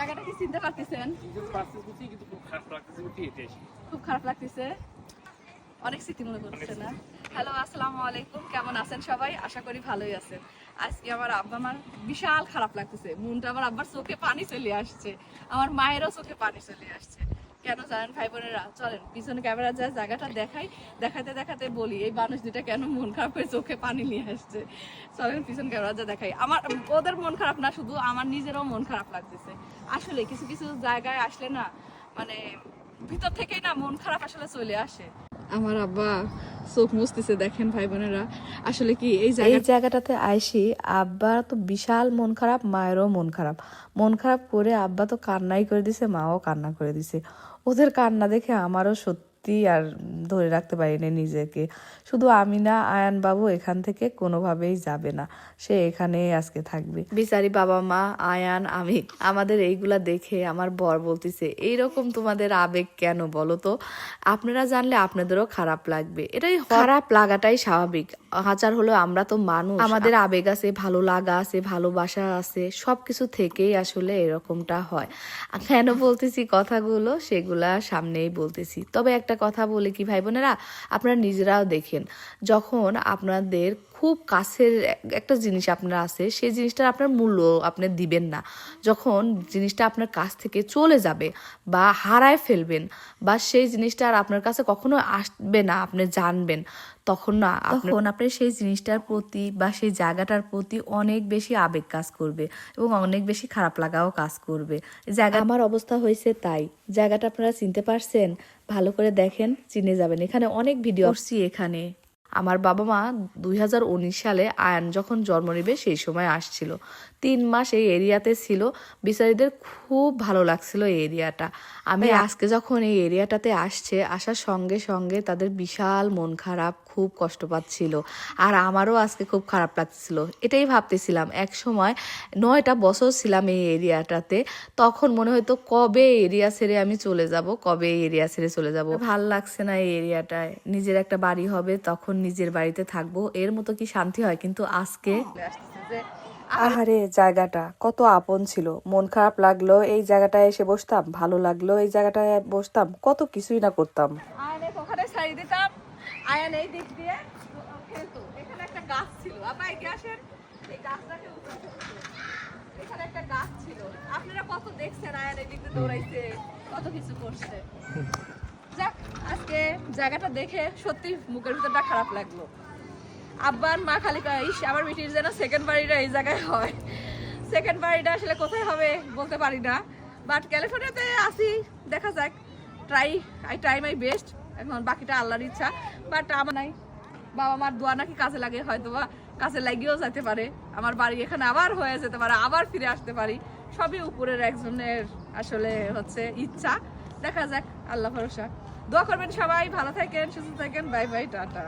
জায়গাটা কি চিনতে পারতেছেন? খুব খারাপ লাগতেছে, অনেক স্মৃতি মনে পড়ছে না? হ্যালো, আসসালামু আলাইকুম, কেমন আছেন সবাই? আশা করি ভালোই আছেন। আজকে আমার আব্বা আমার বিশাল খারাপ লাগতেছে, মনটা আমার আব্বার চোখে পানি চলে আসছে, আমার মায়েরও চোখে পানি চলে আসছে। কেন জানেন ভাই বোনেরা? চলেন পিছনে ক্যামেরা যা জায়গাটা দেখাই, দেখাতে দেখাতে বলি এই মানুষ দুটা কেন মন খারাপ করে চোখে পানি নিয়ে আসছে। চলেন পিছনে ক্যামেরা যা দেখাই। আমার ওদের মন খারাপ না, শুধু আমার নিজেরও মন খারাপ লাগতেছে। আসলে কিছু কিছু জায়গায় আসলে না, মানে ভিতর থেকেই না মন খারাপ আসলে চলে আসে। আমার আব্বা চোখ মুছতেছে, দেখেন ভাই বোনেরা। আসলে কি এই জায়গাটাতে আইসি আব্বা তো বিশাল মন খারাপ, মায়েরও মন খারাপ। মন খারাপ করে আব্বা তো কান্নাই করে দিছে, মাও কান্না করে দিছে। ওদের কান্না দেখে আমারও সত্যি আর ধরে রাখতে পারিনি নিজেকে। শুধু আমি না, আয়ান বাবু এখান থেকে কোনোভাবেই যাবে না, সে এখানেই আজকে থাকবে। বিচারি বাবা মা, আয়ান, আমি, আমাদের এইগুলা দেখে আমার বর বলতেছে এইরকম তোমাদের আবেগ কেন বলো তো? আপনারা জানলে আপনাদেরও খারাপ লাগবে, এটাই খারাপ লাগাটাই স্বাভাবিক। হাজার হলো আমরা তো মানুষ, আমাদের আবেগ আছে, ভালো লাগা আছে, ভালোবাসা আছে, সবকিছু থেকেই আসলে এরকমটা হয়। কেন বলতেছি কথাগুলো সেগুলা সামনেই বলতেছি। তবে একটা কথা বলে কি ভাই বোনেরা, আপনারা নিজেরাও দেখেন, যখন আপনাদের খুব কাছের একটা জিনিস আপনার আছে, সেই জিনিসটার আপনার মূল্য আপনি দিবেন না। যখন জিনিসটা আপনার কাছ থেকে চলে যাবে বা হারায় ফেলবেন, বা সেই জিনিসটা আর আপনার কাছে কখনো আসবে না, আপনি জানবেন, তখন না তখন আপনার সেই জিনিসটার প্রতি বা সেই জায়গাটার প্রতি অনেক বেশি আবেগ কাজ করবে এবং অনেক বেশি খারাপ লাগাও কাজ করবে। জায়গা আমার অবস্থা হয়েছে তাই। জায়গাটা আপনারা চিনতে পারছেন? ভালো করে দেখেন, চিনে যাবেন। এখানে অনেক ভিডিও করছি। এখানে আমার বাবা মা 2019 সালে আয়ান যখন জন্ম নেবে সেই সময় আসছিল, 3 মাস এই এরিয়াতে ছিল। বিচারীদের খুব ভালো লাগছিল এই এরিয়াটা। আমি আজকে যখন এই এরিয়াটাতে আসছে, আসার সঙ্গে সঙ্গে তাদের বিশাল মন খারাপ, খুব কষ্ট পাচ্ছিল। আর আমারও আজকে খুব খারাপ লাগছিল। এটাই ভাবতেছিলাম, এক সময় 9টা বছর ছিলাম এই এরিয়াটাতে, তখন মনে হতো কবে এই এরিয়া ছেড়ে আমি চলে যাব, কবে এই এরিয়া ছেড়ে চলে যাব। ভাল লাগছে না এই এরিয়াটায়। নিজের একটা বাড়ি হবে, তখন নিজের বাড়িতে থাকবো, এর মতো কি শান্তি হয়? কিন্তু আজকে আহারে, জায়গাটা কত আপন ছিল। মন খারাপ লাগলো এই জায়গাটায় এসে বসতাম, ভালো লাগলো এই জায়গাটায় বসতাম, কত কিছুই না করতাম। আয়নে ওখানে ছাড়ি দিতাম, আয়ন এই দিক দিয়ে খেলতো। এখানে একটা গাছ ছিল, আপা এগিয়ে আসেন, এই গাছটাকে উঠাতে হতো। এখানে একটা গাছ ছিল, আপনারা কত দেখছেন, আয়ন এই দিক দিয়ে দৌড়াইছে, কত কিছু করছে। যাক, আজকে জায়গাটা দেখে সত্যি মুখের ভিতরটা খারাপ লাগলো। আব্বার মা খালি আমার বেটির যেন সেকেন্ড বাড়িটা এই জায়গায় হয়। সেকেন্ড বাড়িটা আসলে কোথায় হবে বলতে পারি না, বাট ক্যালিফোর্নিয়াতে আসি, দেখা যাক। Try my best. এখন বাকিটা আল্লাহর ইচ্ছা, বাট আমার নাই। বাবা মার দোয়া নাকি কাজে লাগে, হয়তো বা কাজে লাগিয়েও যেতে পারে। আমার বাড়ি এখানে আবার হয়ে যেতে পারে, আবার ফিরে আসতে পারি। সবই উপরের একজনের আসলে হচ্ছে ইচ্ছা। দেখা যাক, আল্লাহ ভরসা। দোয়া করবেন সবাই, ভালো থাকেন, সুস্থ থাকেন। Bye bye, tata.